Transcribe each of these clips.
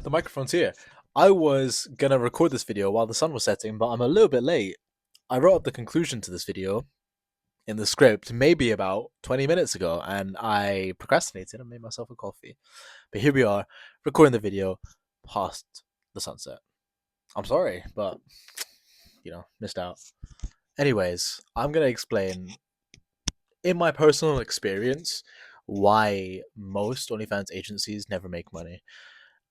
The microphone's here. I was gonna record this video while the sun was setting, but I'm a little bit late. I wrote up the conclusion to this video in the script maybe about 20 minutes ago, and I procrastinated and made myself a coffee. But here we are, recording the video past the sunset. I'm sorry, but missed out. Anyways, I'm gonna explain in my personal experience why most OnlyFans agencies never make money.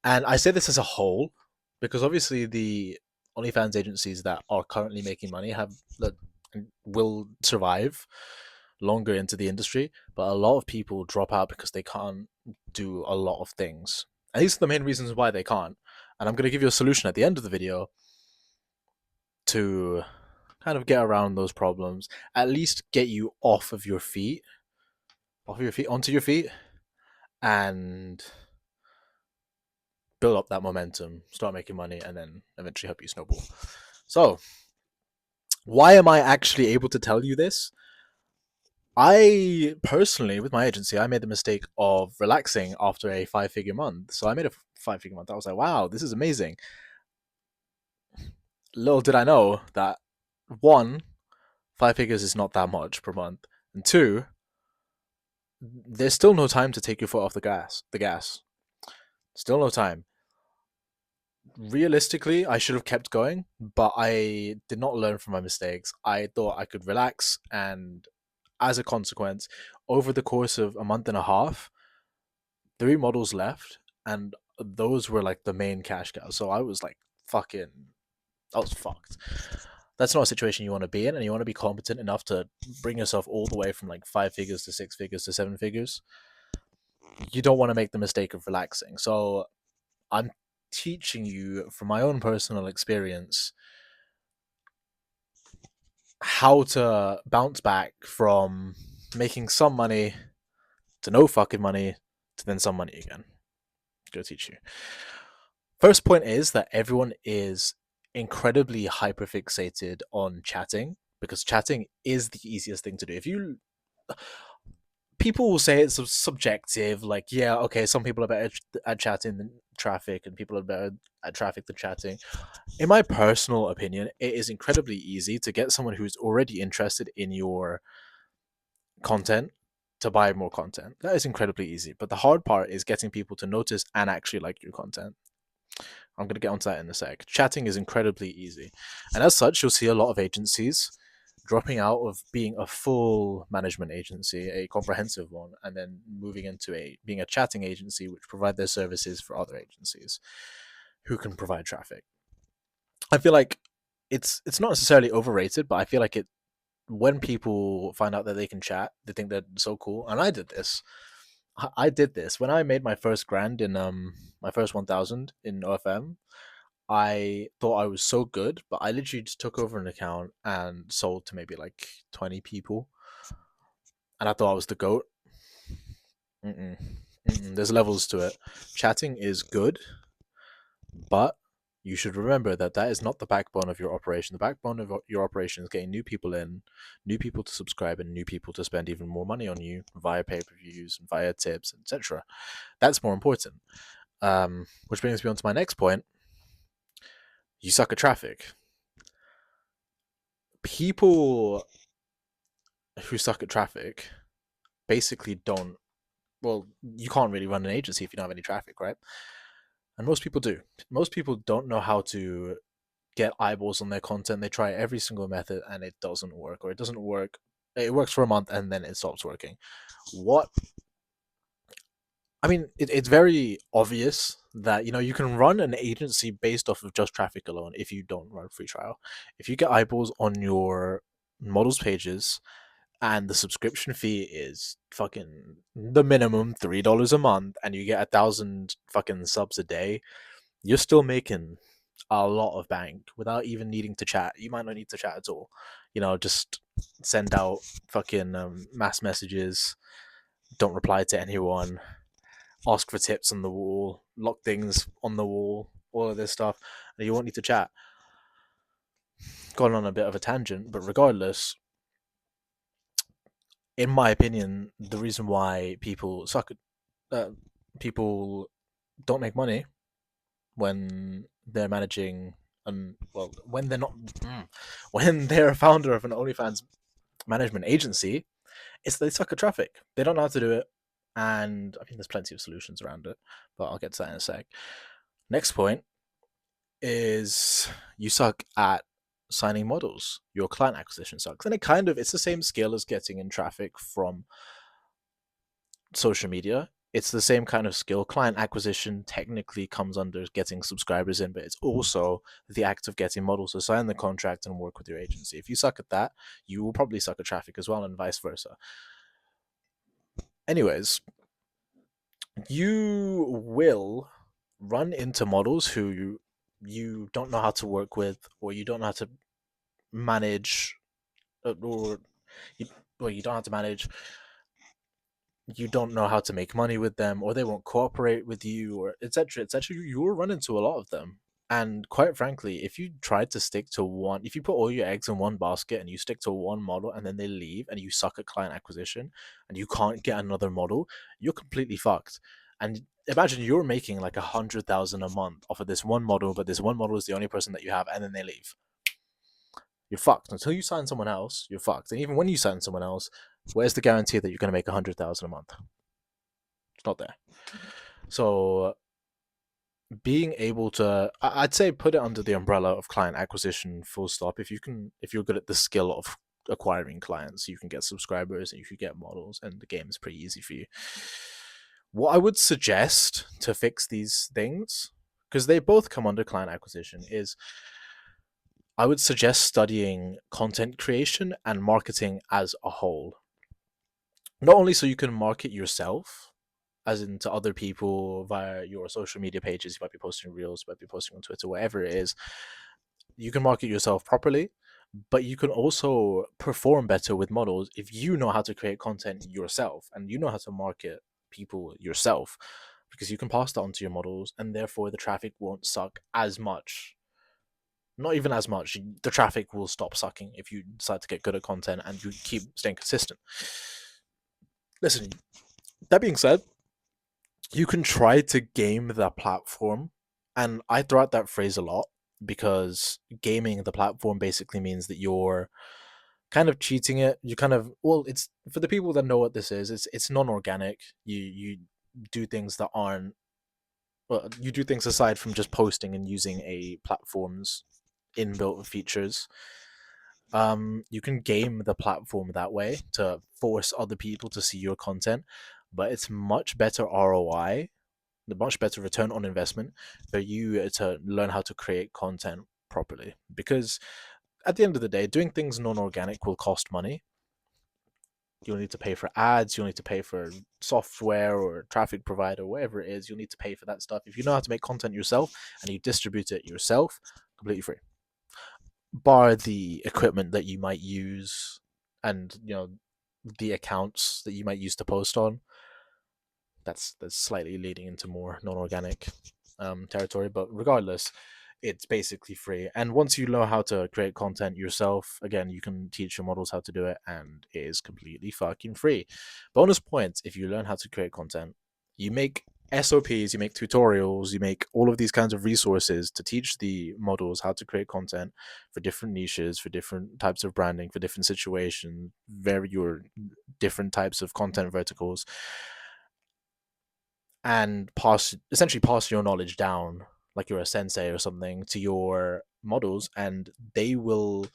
And I say this as a whole because obviously the OnlyFans agencies that are currently making money will survive longer into the industry, but a lot of people drop out because they can't do a lot of things. And these are the main reasons why they can't. And I'm going to give you a solution at the end of the video to kind of get around those problems, at least get you onto your feet, and build up that momentum, start making money, and then eventually help you snowball. So, why am I actually able to tell you this? I personally, with my agency, I made the mistake of relaxing after a 5-figure month. So I made a 5-figure month. I was like, wow, this is amazing. Little did I know that one, 5 figures is not that much per month, and two, there's still no time to take your foot off the gas. Still no time. Realistically, I should have kept going, but I did not learn from my mistakes. I thought I could relax, and as a consequence, over the course of a month and a half, 3 models left, and those were like the main cash cows. So I was like, I was fucked. That's not a situation you want to be in, and you want to be competent enough to bring yourself all the way from like 5 figures to 6 figures to 7 figures. You don't want to make the mistake of relaxing. So I'm teaching you from my own personal experience how to bounce back from making some money to no fucking money to then some money again. Go teach you. First point is that everyone is incredibly hyperfixated on chatting because chatting is the easiest thing to do. If you People will say it's subjective, like yeah, okay, some people are better at chatting than traffic, and people are better at traffic than chatting. In my personal opinion, it is incredibly easy to get someone who's already interested in your content to buy more content. That is incredibly easy. But the hard part is getting people to notice and actually like your content. I'm going to get onto that in a sec. Chatting is incredibly easy. And as such, you'll see a lot of agencies dropping out of being a full management agency, a comprehensive one, and then moving into being a chatting agency, which provide their services for other agencies who can provide traffic. I feel like it's not necessarily overrated, but I feel like it when people find out that they can chat, they think they're so cool. And I did this. I did this when I made my first grand in my first 1,000 in OFM. I thought I was so good, but I literally just took over an account and sold to maybe like 20 people, and I thought I was the goat. Mm-mm. Mm-mm. There's levels to it. Chatting is good, but you should remember that that is not the backbone of your operation. The backbone of your operation is getting new people in, new people to subscribe, and new people to spend even more money on you via pay-per-views and via tips, etc. That's more important. Which brings me on to my next point. You suck at traffic. People who suck at traffic basically don't. Well, you can't really run an agency if you don't have any traffic, right? And most people do. Most people don't know how to get eyeballs on their content. They try every single method and it doesn't work, or it doesn't work. It works for a month and then it stops working. What I mean, it's very obvious that you can run an agency based off of just traffic alone if you don't run free trial. If you get eyeballs on your models pages and the subscription fee is fucking the minimum $3 a month, and you get 1,000 fucking subs a day, you're still making a lot of bank without even needing to chat. You might not need to chat at all. Just send out fucking mass messages, don't reply to anyone, ask for tips on the wall, lock things on the wall, all of this stuff, and you won't need to chat. Gone on a bit of a tangent, but regardless, in my opinion, the reason why people suck, people don't make money when they're managing, when they're not, when they're a founder of an OnlyFans management agency, it's they suck at traffic. They don't know how to do it, and I mean, there's plenty of solutions around it, but I'll get to that in a sec. Next point is you suck at signing models. Your client acquisition sucks, and it's the same skill as getting in traffic from social media. It's the same kind of skill. Client acquisition technically comes under getting subscribers in, but it's also the act of getting models to sign the contract and work with your agency. If you suck at that, you will probably suck at traffic as well, and vice versa. Anyways, you will run into models who you don't know how to work with, or you don't know how to manage, or you, you don't have to manage, you don't know how to make money with them, or they won't cooperate with you, or etc. etc. You will run into a lot of them. And quite frankly, if you try to stick to one, if you put all your eggs in one basket and you stick to one model and then they leave and you suck at client acquisition and you can't get another model, you're completely fucked. And imagine you're making like 100,000 a month off of this one model, but this one model is the only person that you have, and then they leave. You're fucked. Until you sign someone else, you're fucked. And even when you sign someone else, where's the guarantee that you're going to make 100,000 a month? It's not there. So being able to, I'd say, put it under the umbrella of client acquisition, full stop. If you're good at the skill of acquiring clients, you can get subscribers and you can get models, and the game is pretty easy for you. What I would suggest to fix these things, because they both come under client acquisition, is I would suggest studying content creation and marketing as a whole. Not only so you can market yourself, as in to other people via your social media pages, you might be posting reels, you might be posting on Twitter, whatever it is, you can market yourself properly, but you can also perform better with models if you know how to create content yourself and you know how to market people yourself, because you can pass that on to your models, and therefore the traffic won't suck as much. Not even as much. The traffic will stop sucking if you decide to get good at content and you keep staying consistent. Listen, that being said, you can try to game the platform, and I throw out that phrase a lot because gaming the platform basically means that you're kind of cheating it. You kind of, well, it's for the people that know what this is. It's non-organic. You do things that aren't. Well, you do things aside from just posting and using a platform's inbuilt features. You can game the platform that way to force other people to see your content, but it's much better ROI, the much better return on investment for you to learn how to create content properly. Because at the end of the day, doing things non-organic will cost money. You'll need to pay for ads, you'll need to pay for software or traffic provider, whatever it is, you'll need to pay for that stuff. If you know how to make content yourself and you distribute it yourself, completely free. Bar the equipment that you might use, and the accounts that you might use to post on. That's slightly leading into more non-organic territory, but regardless, it's basically free. And once you know how to create content yourself, again, you can teach your models how to do it, and it is completely fucking free. Bonus points if you learn how to create content. You make SOPs, you make tutorials, you make all of these kinds of resources to teach the models how to create content for different niches, for different types of branding, for different situations, your different types of content verticals, and essentially pass your knowledge down like you're a sensei or something to your models, and they will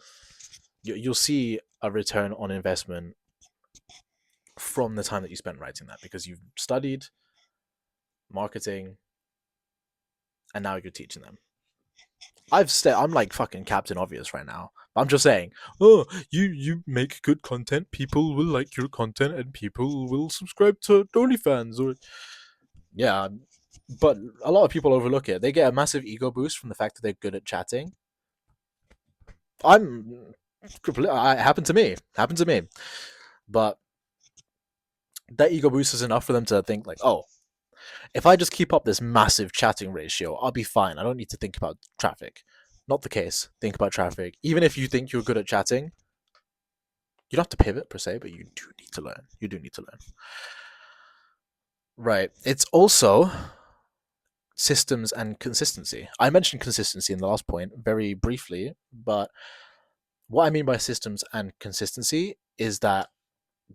you'll see a return on investment from the time that you spent writing that, because you've studied marketing and now you're teaching them. I'm like fucking Captain Obvious right now. I'm just saying, oh, you make good content, people will like your content, and people will subscribe to OnlyFans. Or yeah, but a lot of people overlook it. They get a massive ego boost from the fact that they're good at chatting. It happened to me. Happened to me. But that ego boost is enough for them to think like, oh, if I just keep up this massive chatting ratio, I'll be fine. I don't need to think about traffic. Not the case. Think about traffic. Even if you think you're good at chatting, you don't have to pivot per se, but you do need to learn. You do need to learn. Right. It's also systems and consistency. I mentioned consistency in the last point very briefly, but what I mean by systems and consistency is that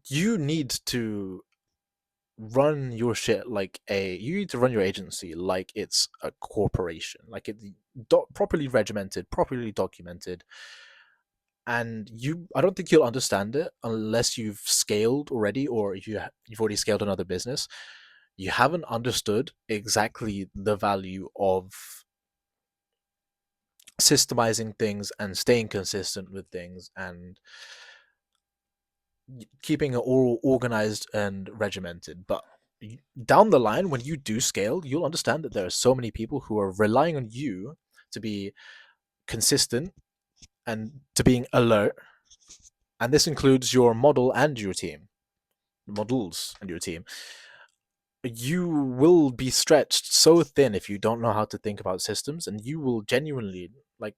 you need to run your shit like you need to run your agency like it's a corporation, like it properly regimented, properly documented. And I don't think you'll understand it unless you've scaled already, or if you've already scaled another business. You haven't understood exactly the value of systemizing things and staying consistent with things and keeping it all organized and regimented. But down the line, when you do scale, you'll understand that there are so many people who are relying on you to be consistent and to being alert. And this includes your model and your team, models and your team. You will be stretched so thin if you don't know how to think about systems, and you will genuinely, like,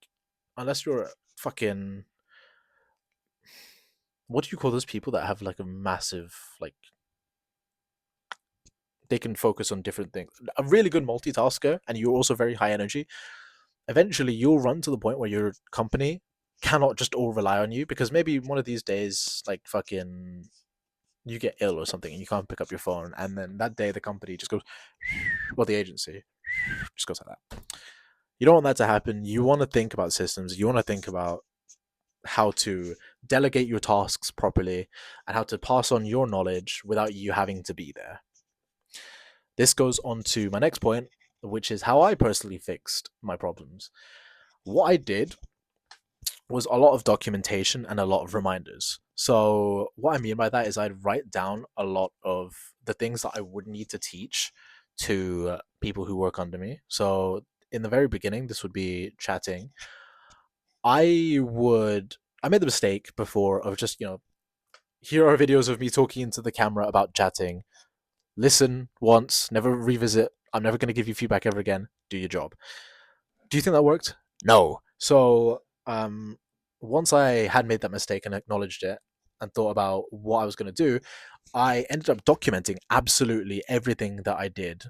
unless you're fucking, what do you call those people that have like a massive, like, they can focus on different things, a really good multitasker, and you're also very high energy. Eventually you'll run to the point where your company cannot just all rely on you, because maybe one of these days, like, fucking, you get ill or something and you can't pick up your phone, and then that day the company just goes, well, the agency just goes like that. You don't want that to happen. You want to think about systems. You want to think about how to delegate your tasks properly and how to pass on your knowledge without you having to be there. This goes on to my next point, which is how I personally fixed my problems. What I did was a lot of documentation and a lot of reminders. So, what I mean by that is I'd write down a lot of the things that I would need to teach to people who work under me. So, in the very beginning, this would be chatting. I made the mistake before of just, here are videos of me talking into the camera about chatting. Listen once, never revisit. I'm never going to give you feedback ever again. Do your job. Do you think that worked? No. So, once I had made that mistake and acknowledged it and thought about what I was going to do, I ended up documenting absolutely everything that I did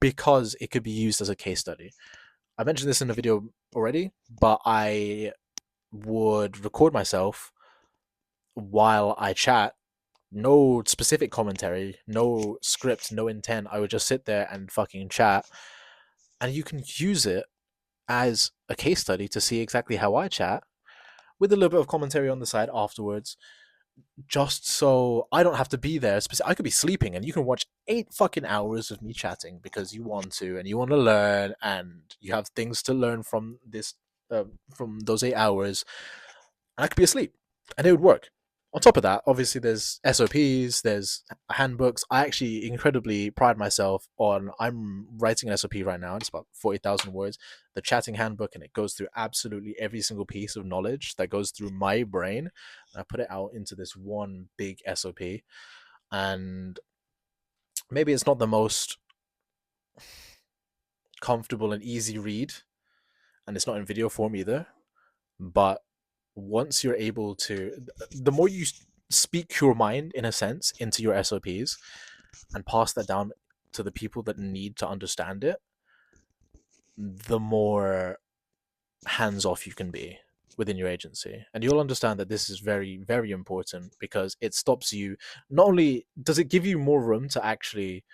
because it could be used as a case study. I mentioned this in the video already, but I would record myself while I chat. No specific commentary, no script, no intent. I would just sit there and fucking chat. And you can use it as a case study to see exactly how I chat with a little bit of commentary on the side afterwards, just so I don't have to be there. I could be sleeping and you can watch 8 fucking hours of me chatting because you want to and you want to learn and you have things to learn from from those 8 hours, and I could be asleep and it would work. On top of that, obviously, there's SOPs, there's handbooks. I actually incredibly pride myself on. I'm writing an SOP right now. It's about 40,000 words. The chatting handbook, and it goes through absolutely every single piece of knowledge that goes through my brain. And I put it out into this one big SOP. And maybe it's not the most comfortable and easy read, and it's not in video form either. But once you're able to, the more you speak your mind, in a sense, into your SOPs and pass that down to the people that need to understand it, the more hands off you can be within your agency. And you'll understand that this is very, very important because it stops you. Not only does it give you more room to actually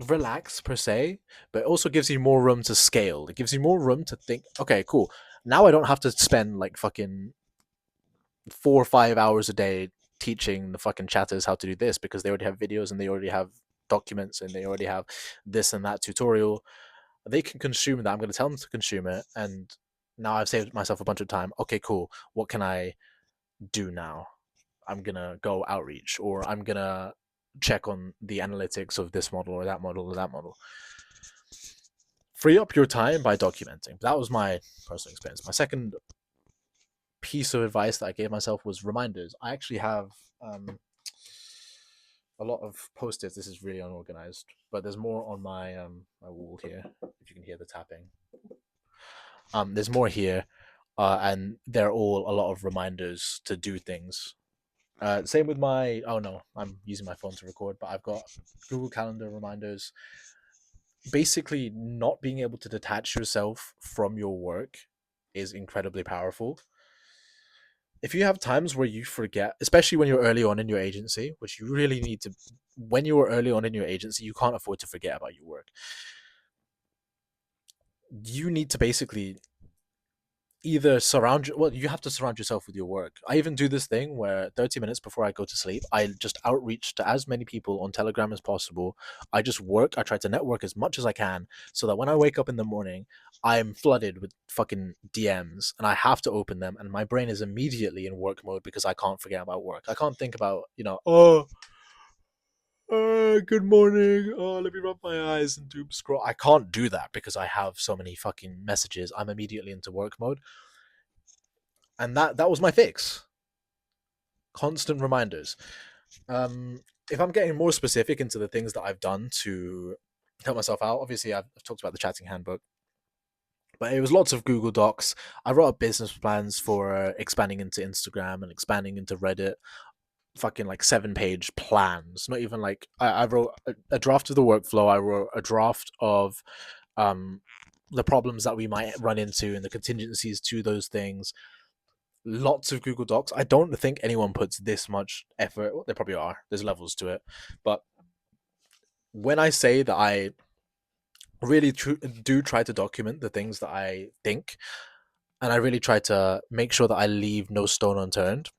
relax per se, but it also gives you more room to scale. It gives you more room to think, okay, cool. Now I don't have to spend like fucking 4 or 5 hours a day teaching the fucking chatters how to do this because they already have videos and they already have documents and they already have this and that tutorial. They can consume that. I'm going to tell them to consume it. And now I've saved myself a bunch of time. Okay, cool. What can I do now? I'm going to go outreach, or I'm going to check on the analytics of this model or that model or that model. Free up your time by documenting. That was my personal experience. My second piece of advice that I gave myself was reminders. I actually have a lot of post-its. This is really unorganized, but there's more on my wall here. If you can hear the tapping, there's more here, and they're all a lot of reminders to do things. Same with my. Oh no, I'm using my phone to record, but I've got Google Calendar reminders. basically not being able to detach yourself from your work is incredibly powerful. If you have times where you forget, especially when you're early on in your agency, which you really need to, when you are early on in your agency, you can't afford to forget about your work. You need to basically either you have to surround yourself with your work. I even do this thing where 30 minutes before I go to sleep, I just outreach to as many people on Telegram as possible. I just work, I try to network as much as I can, so that when I wake up in the morning, I'm flooded with fucking DMs and I have to open them, and my brain is immediately in work mode because I can't forget about work. I can't think about, oh, good morning. Oh, let me rub my eyes and doom scroll. I can't do that because I have so many fucking messages. I'm immediately into work mode, and that was my fix. Constant reminders. If I'm getting more specific into the things that I've done to help myself out, obviously I've talked about the chatting handbook, but it was lots of Google Docs. I wrote up business plans for expanding into Instagram and expanding into Reddit. Fucking like 7-page plans. Not even like I wrote a draft of the workflow. I wrote a draft of um, the problems that we might run into and the contingencies to those things. Lots of Google Docs. I don't think anyone puts this much effort. Well, there probably are. There's levels to it, but when I say that I really do try to document the things that I think, and I really try to make sure that I leave no stone unturned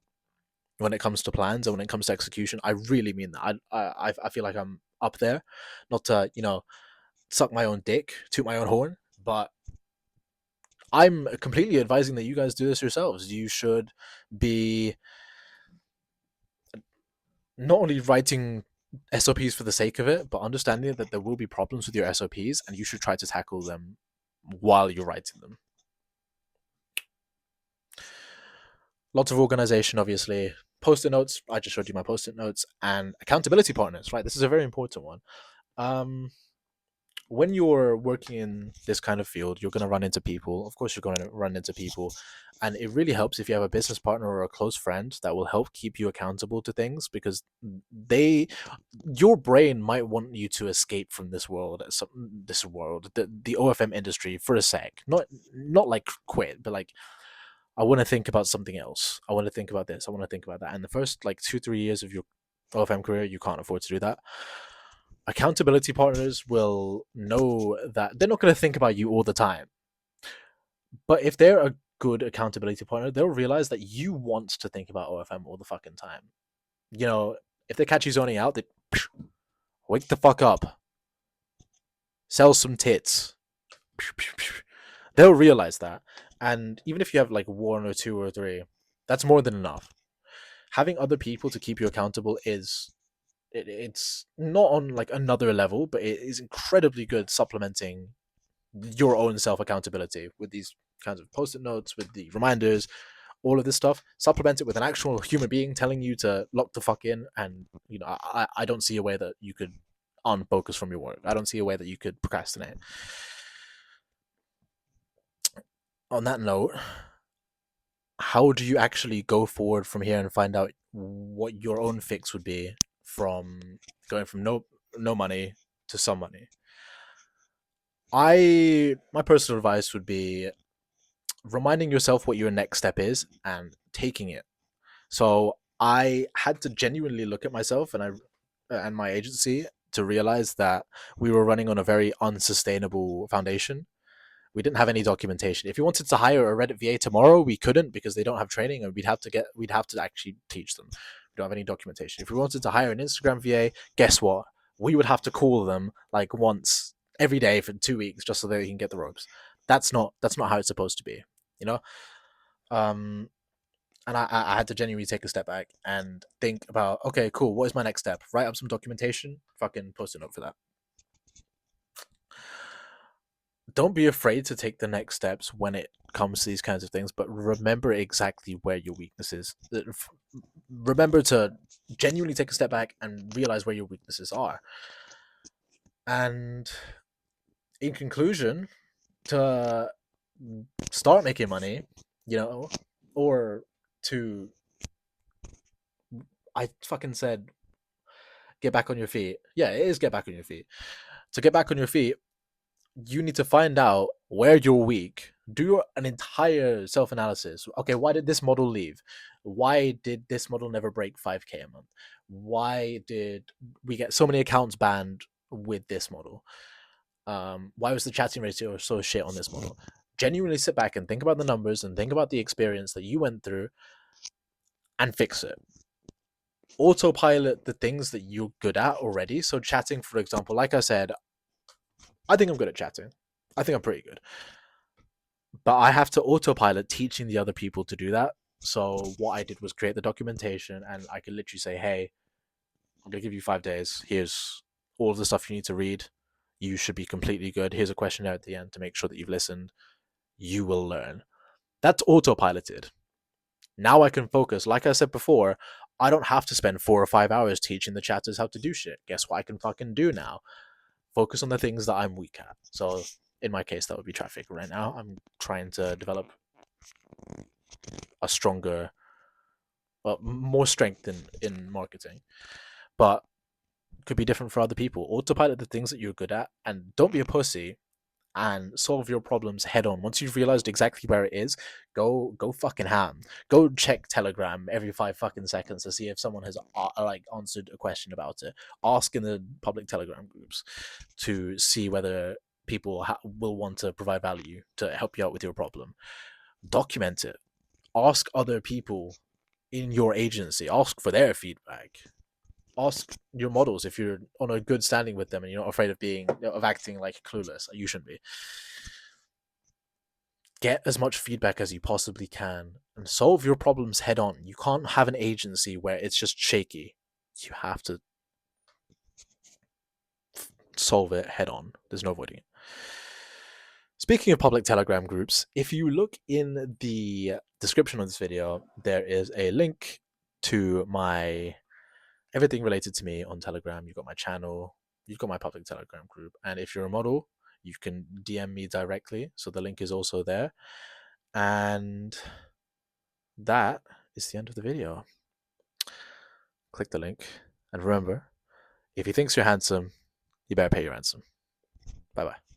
when it comes to plans and when it comes to execution, I really mean that. I feel like I'm up there, not to suck my own dick, toot my own horn, but I'm completely advising that you guys do this yourselves. You should be not only writing SOPs for the sake of it, but understanding that there will be problems with your SOPs and you should try to tackle them while you're writing them. Lots of organization, obviously. Post-it notes. I just showed you my post-it notes, and accountability partners. Right, this is a very important one. Um, when you're working in this kind of field, you're going to run into people. Of course, you're going to run into people. And it really helps if you have a business partner or a close friend that will help keep you accountable to things, because your brain might want you to escape from the OFM industry for a sec. Not like quit, but like, I want to think about something else. I want to think about this. I want to think about that. And the first like 2-3 years of your OFM career, you can't afford to do that. Accountability partners will know that they're not going to think about you all the time. But if they're a good accountability partner, they'll realize that you want to think about OFM all the fucking time. If they catch you zoning out, they wake the fuck up, sell some tits. They'll realize that. And even if you have like one or two or three, that's more than enough. Having other people to keep you accountable it's not on like another level, but it is incredibly good supplementing your own self accountability with these kinds of post-it notes, with the reminders, all of this stuff. Supplement it with an actual human being telling you to lock the fuck in, and I don't see a way that you could unfocus from your work. I don't see a way that you could procrastinate. On that note, how do you actually go forward from here and find out what your own fix would be from going from no money to some money? My personal advice would be reminding yourself what your next step is and taking it. So I had to genuinely look at myself and my agency to realize that we were running on a very unsustainable foundation. We didn't have any documentation. If we wanted to hire a Reddit VA tomorrow, we couldn't because they don't have training, and we'd have to actually teach them. We don't have any documentation. If we wanted to hire an Instagram VA, guess what? We would have to call them like once every day for 2 weeks just so they can get the ropes. That's not how it's supposed to be, you know. Um, and I had to genuinely take a step back and think about, okay, cool, what is my next step? Write up some documentation, fucking post a note for that. Don't be afraid to take the next steps when it comes to these kinds of things, but remember exactly where your weakness is. Remember to genuinely take a step back and realize where your weaknesses are. And in conclusion, to start making money, or to, I fucking said, get back on your feet. Yeah, it is get back on your feet. To get back on your feet, you need to find out where you're weak. Do an entire self analysis. Okay, why did this model leave? Why did this model never break 5K a month? Why did we get so many accounts banned with this model? Why was the chatting ratio so shit on this model? Genuinely sit back and think about the numbers and think about the experience that you went through and fix it. Autopilot the things that you're good at already. So, chatting, for example, like I said, I think I'm good at chatting. I think I'm pretty good. But I have to autopilot teaching the other people to do that. So, what I did was create the documentation, and I could literally say, hey, I'm going to give you 5 days. Here's all of the stuff you need to read. You should be completely good. Here's a questionnaire at the end to make sure that you've listened. You will learn. That's autopiloted. Now I can focus. Like I said before, I don't have to spend 4 or 5 hours teaching the chatters how to do shit. Guess what I can fucking do now? Focus on the things that I'm weak at. So in my case, that would be traffic. Right now, I'm trying to develop a stronger, well, more strength in marketing. But could be different for other people. Autopilot the things that you're good at, and don't be a pussy. And solve your problems head on. Once you've realized exactly where it is, go fucking ham. Go check Telegram every 5 fucking seconds to see if someone has like answered a question about it. Ask in the public Telegram groups to see whether people will want to provide value to help you out with your problem. Document it. Ask other people in your agency. Ask for their feedback. Ask your models if you're on a good standing with them and you're not afraid of acting like clueless. You shouldn't be. Get as much feedback as you possibly can and solve your problems head on. You can't have an agency where it's just shaky. You have to solve it head on. There's no avoiding it. Speaking of public Telegram groups, if you look in the description of this video, there is a link to my everything related to me on Telegram. You've got my channel, you've got my public Telegram group, and if you're a model, you can DM me directly. So the link is also there. And that is the end of the video. Click the link. And remember, if he thinks you're handsome, you better pay your ransom. Bye bye.